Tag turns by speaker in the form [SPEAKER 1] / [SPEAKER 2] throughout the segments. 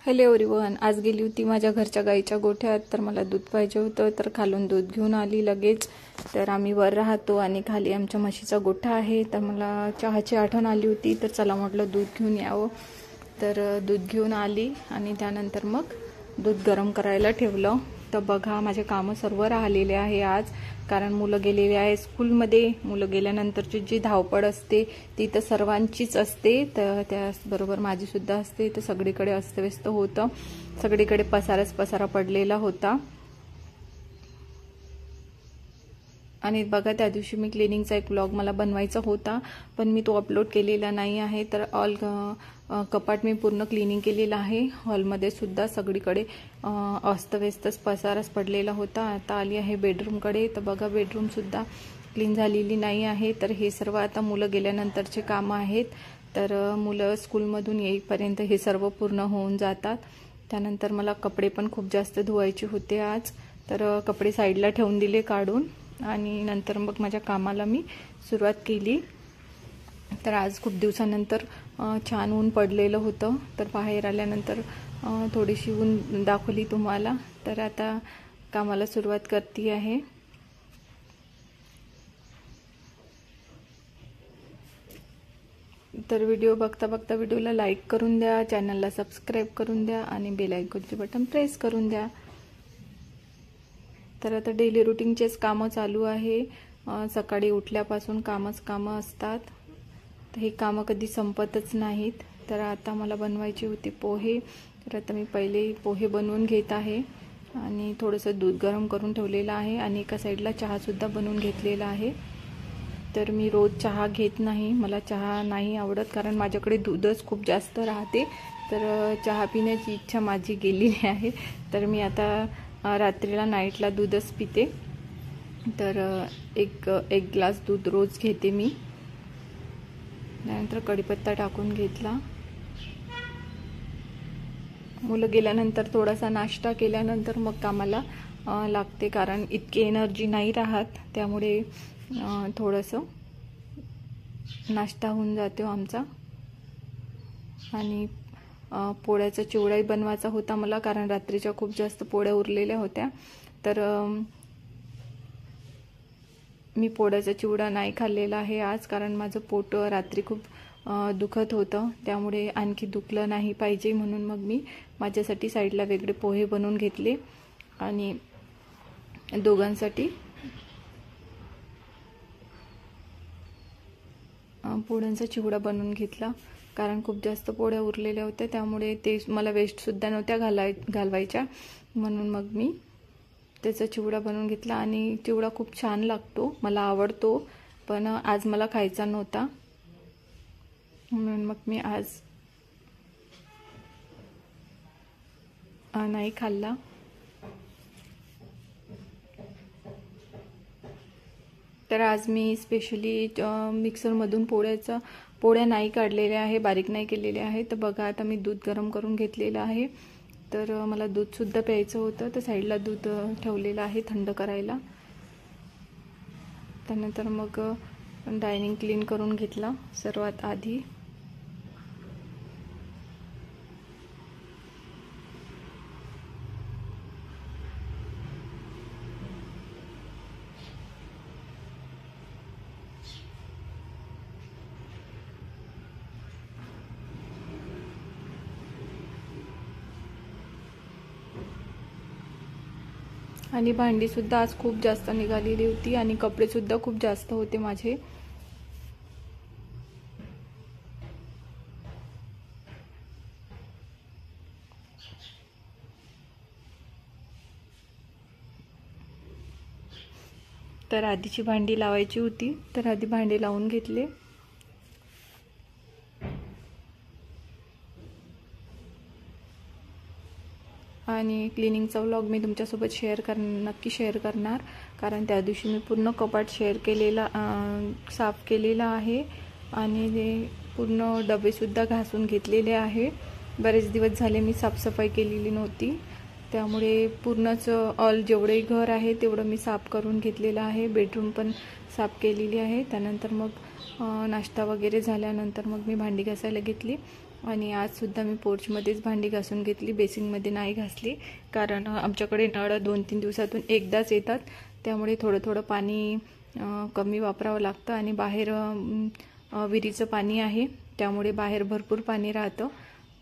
[SPEAKER 1] Hello everyone, आज गेली होती माझ्या घरच्या गाईच्या गोठ्यात. तर मला दूध पाहिजे होतं, तर खालून दूध घेऊन आली लगेच. तर आम्ही वर राहतो आणि खाली आमच्या म्हशीचा गोठा आहे. तर मला चहाची आठवण आली होती, तर चला म्हटलं दूध घेऊन यावं. तर दूध घेऊन आली आणि त्यानंतर मग दूध गरम करायला ठेवलं. तर बघा, माझे कामं सर्व राहिलेले आहे आज, कारण मुलं गेलेले आहे स्कूलमध्ये. मुलं गेल्यानंतरची जी धावपळ असते ती तर सर्वांचीच असते, तर त्याचबरोबर माझीसुद्धा असते. तर सगळीकडे अस्तव्यस्त होतं, सगळीकडे पसारा पडलेला होता. आणि बघा, त्या दिवशी मी क्लिनिंगचा एक व्लॉग मला बनवायचा होता, पण मी तो अपलोड केलेला नाही आहे. तर कपाट मी पूर्ण क्लिनिंग केलेलं आहे. हॉलमध्ये सुद्धा सगळीकडे अस्तव्यस्तच पसाराच पडलेला होता. आता आली आहे बेडरूमकडे. तर बघा, बेडरूमसुद्धा क्लीन झालेली नाही आहे. तर हे सर्व आता मुलं गेल्यानंतरचे कामं आहेत. तर मुलं स्कूलमधून येईपर्यंत हे सर्व पूर्ण होऊन जातात. त्यानंतर मला कपडे पण खूप जास्त धुवायचे होते आज. तर कपडे साईडला ठेवून दिले काढून, आणि नंतर मग माझ्या कामाला मी सुरुवात केली. तर आज खूप दिवसानंतर छान ऊन पडलेलं होतं. तर बाहेर आल्यानंतर थोडीशी ऊन दाखवली तुम्हाला. तर आता कामाला सुरुवात करते आहे. तर व्हिडिओ बघता बघता व्हिडिओला लाईक करून द्या, चॅनलला सबस्क्राईब करून द्या आणि बेल आयकॉनचे बटन प्रेस करून द्या. तर आता डेली रुटीनचेच कामं चालू आहे. सकाळी उठल्यापासून कामं असतात. तर हे कामं कधी संपतच नाहीत. तर आता मला बनवायचे होते पोहे. तर आता मी पहिले पोहे बनवून घेत आहे आणि थोडंसं दूध गरम करून ठेवलेलं आहे आणि एका साईडला चहासुद्धा बनवून घेतलेला आहे. तर मी रोज चहा घेत नाही, मला चहा नाही आवडत, कारण माझ्याकडे दूधच खूप जास्त राहते. तर चहा पिण्याची इच्छा माझी गेलेली आहे. तर मी आता रात्रीला नाईटला दूधच पिते. तर एक ग्लास दूध रोज घेते मी. त्यानंतर कढीपत्ता टाकून घेतला. मुलं गेल्यानंतर थोडासा नाश्ता केल्यानंतर मग कामाला लागते, कारण इतकी एनर्जी नाही राहत. त्यामुळे थोडंसं नाश्ता होऊन जातो आमचा. आणि पोळ्याचा चिवडाही बनवायचा होता मला, कारण रात्रीच्या खूप जास्त पोळ्या उरलेल्या होत्या. तर मी पोळ्याचा चिवडा नाही खाल्लेला आहे आज, कारण माझं पोट रात्री खूप दुखत होतं. त्यामुळे आणखी दुखलं नाही पाहिजे म्हणून मग मी माझ्यासाठी साईडला वेगळे पोहे बनवून घेतले आणि दोघांसाठी पोळ्यांचा चिवडा बनवून घेतला. कारण खूप जास्त पोळ्या उरलेल्या होत्या, त्यामुळे ते मला वेस्टसुद्धा नव्हत्या घालवायच्या, म्हणून मग मी त्याचा चिवडा बनवून घेतला. आणि चिवडा खूप छान लागतो, मला आवडतो, पण आज मला खायचा नव्हता म्हणून मग मी आज नाही खाल्ला. तर आज मी स्पेशली मिक्सरमधून पोळ्या नाही काढलेल्या आहे, बारीक नाही केलेल्या आहे. तर बघा, आता मी दूध गरम करून घेतलेलं आहे. तर मला दूधसुद्धा प्यायचं होतं, तर साईडला दूध ठेवलेलं आहे थंड करायला. त्यानंतर मग डायनिंग क्लीन करून घेतला सर्वात आधी. आणि भांडीसुद्धा आज खूप जास्त निघालेली होती आणि कपडेसुद्धा खूप जास्त होते माझे. तर आधीची भांडी लावायची होती, तर आधी भांडी लावून घेतले. आणि क्लिनिंगचा व्लॉग मी तुमच्यासोबत नक्की शेअर करणार, कारण त्या दिवशी मी पूर्ण कपाट साफ केलेला आहे आणि ते पूर्ण डबेसुद्धा घासून घेतलेले आहे. बरेच दिवस झाले मी साफसफाई केलेली नव्हती, त्यामुळे पूर्णच जेवढे घर आहे तेवढं मी साफ करून घेतलेलं आहे. बेडरूम पण साफ केलेली आहे. त्यानंतर मग नाश्ता वगैरे झाल्यानंतर मग मी भांडी घासायला घेतली. आणि आजसुद्धा मी पोर्चमध्येच भांडी घासून घेतली, बेसिनमध्ये नाही घासली, कारण आमच्याकडे नळ 2-3 दिवसातून एकदाच येतात, त्यामुळे थोडं पाणी कमी वापरावं लागतं. आणि बाहेर विहिरीचं पाणी आहे, त्यामुळे बाहेर भरपूर पाणी राहतं,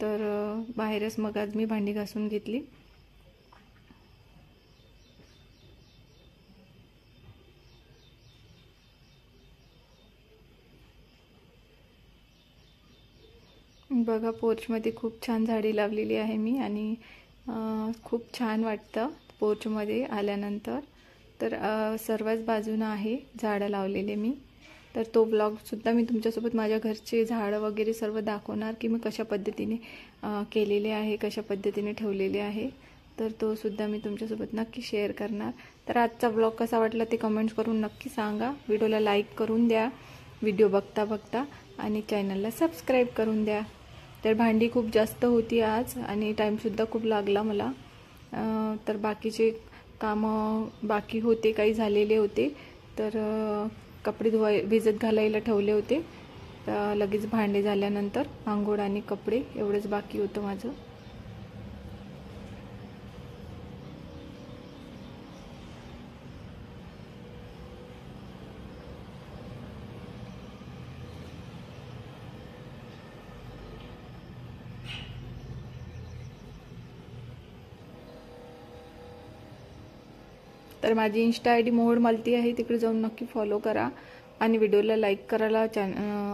[SPEAKER 1] तर बाहेरच मग आज मी भांडी घासून घेतली. बघा, पोर्चमध्ये खूप छान झाडे लावलेली आहे मी, आणि खूप छान वाटतं पोर्चमध्ये आल्यानंतर. तर सर्वच बाजूनं आहे झाडं लावलेले मी. तर तो ब्लॉगसुद्धा मी तुमच्यासोबत माझ्या घरचे झाडं वगैरे सर्व दाखवणार, की मी कशा पद्धतीने केलेले आहे, कशा पद्धतीने ठेवलेले आहे. तर तो सुद्धा मी तुमच्यासोबत नक्की शेअर करणार. तर आजचा ब्लॉग कसा वाटला ते कमेंट्स करून नक्की सांगा. व्हिडिओला लाईक करून द्या व्हिडिओ बघता बघता, आणि चॅनलला सबस्क्राईब करून द्या. तर भांडी खूप जास्त होती आज, आणि टाईमसुद्धा खूप लागला मला. तर बाकीचे कामं बाकी होते, काही झालेले होते, तर कपडे भिजत घालायला ठेवले होते. तर लगेच भांडे झाल्यानंतर आंघोळ आणि कपडे एवढंच बाकी होतं माझं. तर माझी इंस्टा ID मोहोड मालती आहे, तिकडे जाऊन नक्की फॉलो करा, आणि व्हिडिओला लाईक करायला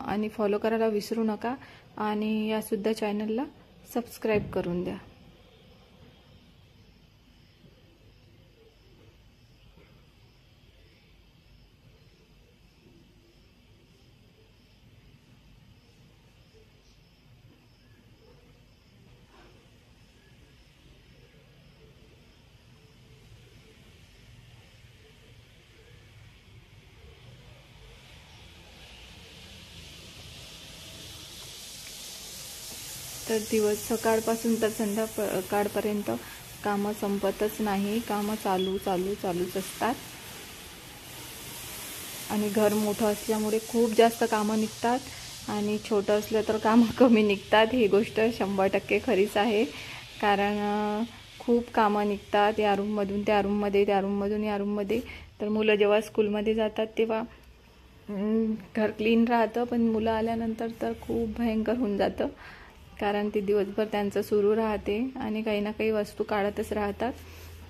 [SPEAKER 1] आणि फॉलो करायला विसरू नका, आणि यासुद्धा चॅनलला सबस्क्राईब करून द्या. तर दिवस सकाळपासून तर संध्याकाळपर्यंत कामं संपतच नाही, कामं चालूच असतात. आणि घर मोठं असल्यामुळे खूप जास्त कामं निघतात, आणि छोटं असलं तर कामं कमी निघतात. ही गोष्ट 100% खरीच आहे, कारण खूप कामं निघतात, या रूममधून त्या रूममध्ये, त्या रूममधून या रूममध्ये. तर मुलं जेव्हा स्कूलमध्ये जातात तेव्हा घर क्लीन राहतं, पण मुलं आल्यानंतर तर खूप भयंकर होऊन जातं, कारण ते दिवसभर त्यांचं सुरू राहते, आणि काही ना काही वस्तू काढतच राहतात.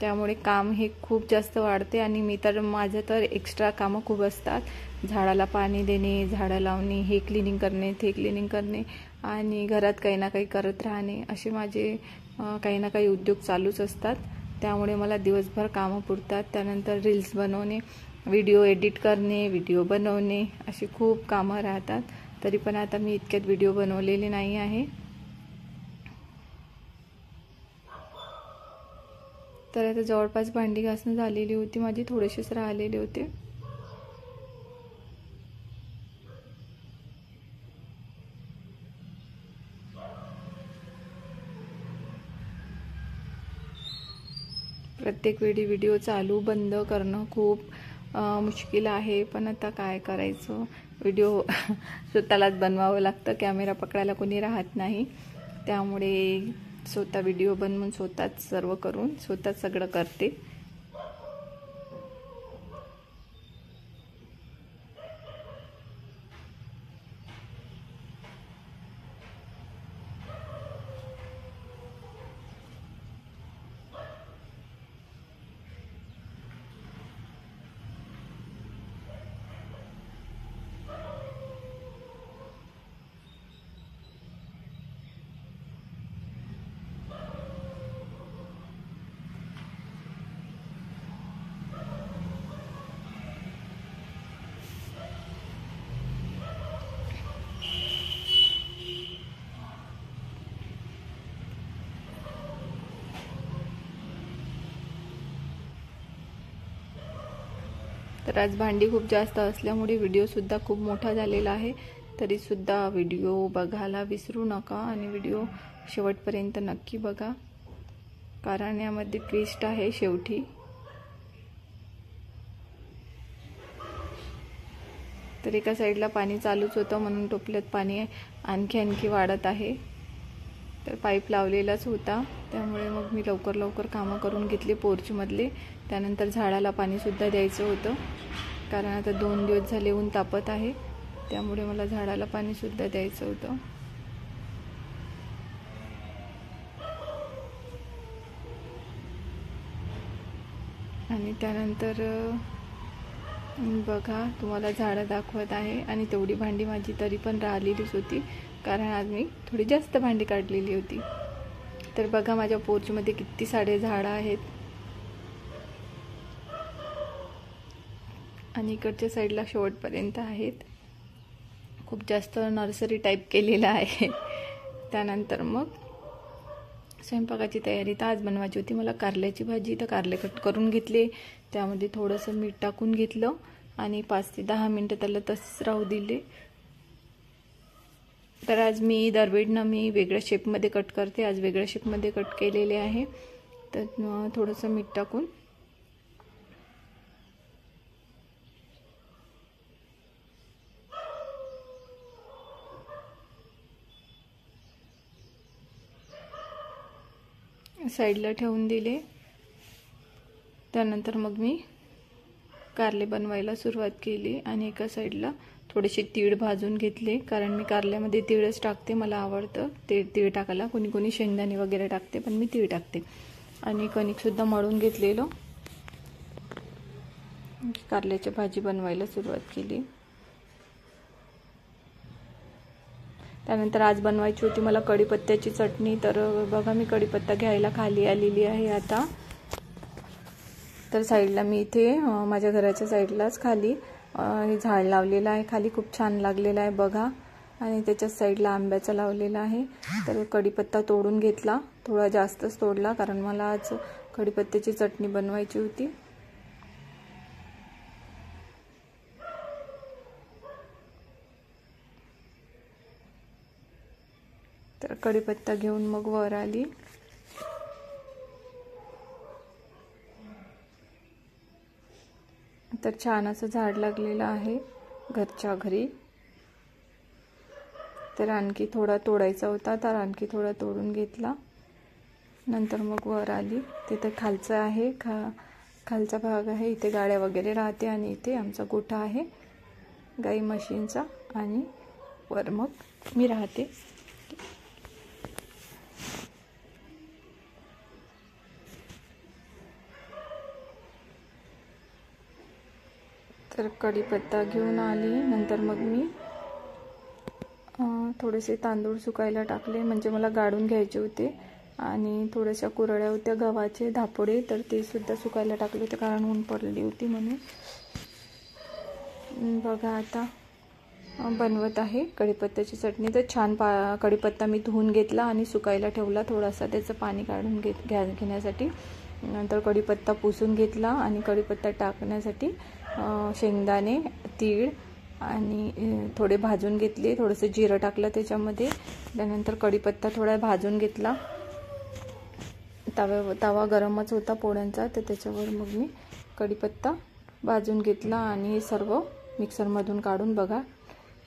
[SPEAKER 1] त्यामुळे काम हे खूप जास्त वाढते, आणि माझं तर एक्स्ट्रा कामं खूप असतात. झाडाला पाणी देणे, झाडं लावणे, हे क्लिनिंग करणे, ते क्लिनिंग करणे, आणि घरात काही ना काही करत राहणे, असे माझे काही ना काही उद्योग चालूच असतात. त्यामुळे मला दिवसभर कामं पुरतात. त्यानंतर रील्स बनवणे, व्हिडिओ एडिट करणे, व्हिडिओ बनवणे, अशी खूप कामं राहतात. तरी पण आता मी इतक्यात व्हिडिओ बनवलेले नाही आहे. तर आता जवळपास भांडी घासणं झालेली होती माझी, थोडेसेच राहिलेले होते. प्रत्येक वेळी व्हिडिओ चालू बंद करणं खूप मुश्किल आहे, पण आता काय करायचं, व्हिडिओ स्वतःलाच बनवावं लागतं, कॅमेरा पकडायला कोणी राहत नाही. त्यामुळे स्वतः व्हिडिओ बनवून स्वतःच सर्व करून स्वतःच सगळं करते. तर आज भांडी खूप जास्त असल्यामुळे व्हिडिओसुद्धा खूप मोठा झालेला आहे. तरीसुद्धा व्हिडिओ बघायला विसरू नका, आणि व्हिडिओ शेवटपर्यंत नक्की बघा, कारण यामध्ये ट्विस्ट आहे शेवटी. तर एका साईडला पाणी चालूच होतं, म्हणून टोपल्यात पाणी आणखी वाढत आहे. तर पाईप लावलेलाच होता, त्यामुळे मग मी लवकर कामं करून घेतले पोर्चमधले. त्यानंतर झाडाला पाणीसुद्धा द्यायचं होतं, कारण आता 2 दिवस झाले ऊन तापत आहे, त्यामुळे मला झाडाला पाणीसुद्धा द्यायचं होतं. आणि त्यानंतर बघा तुम्हाला झाडं दाखवत आहे. आणि तेवढी भांडी माझी तरी पण राहिलेलीच होती, कारण आज मी थोडी जास्त भांडी काढलेली होती. तर बघा माझ्या पोर्चमध्ये किती सारे झाडं आहेत. आणि इकडच्या साईडला शेवटपर्यंत आहेत. खूप जास्त नर्सरी टाईप केलेला आहे. त्यानंतर मग स्वयंपाकाची तयारी तर आज बनवायची होती मला कारल्याची भाजी. तर कारले कट करून घेतले, त्यामध्ये थोडंसं मीठ टाकून घेतलं आणि 5 ते 10 मिनटं त्याला तसंच राहू दिले. तर आज मी दरवेळेला मी वेगळ्या शेपमध्ये कट करते, आज वेगळ्या शेपमध्ये कट केलेले आहे. तर थोडंसं मीठ टाकून साईडला ठेवून दिले. त्यानंतर मग मी कारले बनवायला सुरुवात केली आणि एका साईडला थोडेसे तीळ भाजून घेतले, कारण मी कारल्यामध्ये तीळच टाकते, मला आवडतं ते तीळ टाकायला. कोणी शेंगदाणे वगैरे टाकते, पण मी तीळ टाकते. आणि कणिकसुद्धा मळून घेतलेलं, कारल्याची भाजी बनवायला सुरुवात केली. त्यानंतर आज बनवायची होती मला कढीपत्त्याची चटणी. तर बघा मी कढीपत्ता घ्यायला खाली आलेली आहे आता. तर साईडला मी इथे माझ्या घराच्या साईडलाच खाली हे झाड लावलेलं आहे, खाली खूप छान लागलेलं आहे बघा. आणि त्याच्याच साईडला आंब्याचा लावलेला आहे. तर कढीपत्ता तोडून घेतला, थोडा जास्तच तोडला, कारण मला आज कढीपत्त्याची चटणी बनवायची होती. तर कढीपत्ता घेऊन मग वर आली. तर छान असं झाड लागलेलं आहे घरच्या घरी. तर आणखी थोडा तोडायचा होता, तर आणखी थोडा तोडून घेतला. नंतर मग वर आली. तिथे खालचं आहे, खालचा भाग आहे, इथे गाड्या वगैरे राहते. आणि इथे आमचा गोठा आहे गाई म्हशींचा. आणि वर मग मी राहते. तर कढीपत्ता घेऊन आली. नंतर मग मी थोडेसे तांदूळ सुकायला टाकले, म्हणजे मला गाळून घ्यायचे होते. आणि थोड्याशा कुरड्या होत्या गव्हाचे धापोडे, तर ते सुद्धा सुकायला टाकले होते, कारण ऊन पडली होती म्हणून. बघा आता बनवत आहे कढीपत्त्याची चटणी. तर छान कढीपत्ता मी धुवून घेतला आणि सुकायला ठेवला थोडासा, त्याचं पाणी काढून घेण्यासाठी. नंतर कढीपत्ता पुसून घेतला आणि कढीपत्ता टाकण्यासाठी शेंगदाणे, तीळ आणि थोडे भाजून घेतले, थोडंसं जिरं टाकलं त्याच्यामध्ये. त्यानंतर कढीपत्ता थोडा भाजून घेतला. तवा गरमच होता पोळ्यांचा, तर त्याच्यावर मग मी कढीपत्ता भाजून घेतला आणि हे सर्व मिक्सरमधून काढून बघा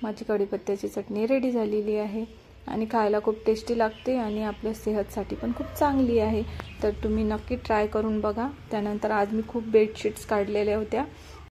[SPEAKER 1] माझी कढीपत्त्याची चटणी रेडी झालेली आहे. आणि खायला खूप टेस्टी लागते आणि आपल्या सेहतसाठी पण खूप चांगली आहे. तर तुम्ही नक्की ट्राय करून बघा. त्यानंतर आज मी खूप बेडशीट्स काढलेल्या होत्या,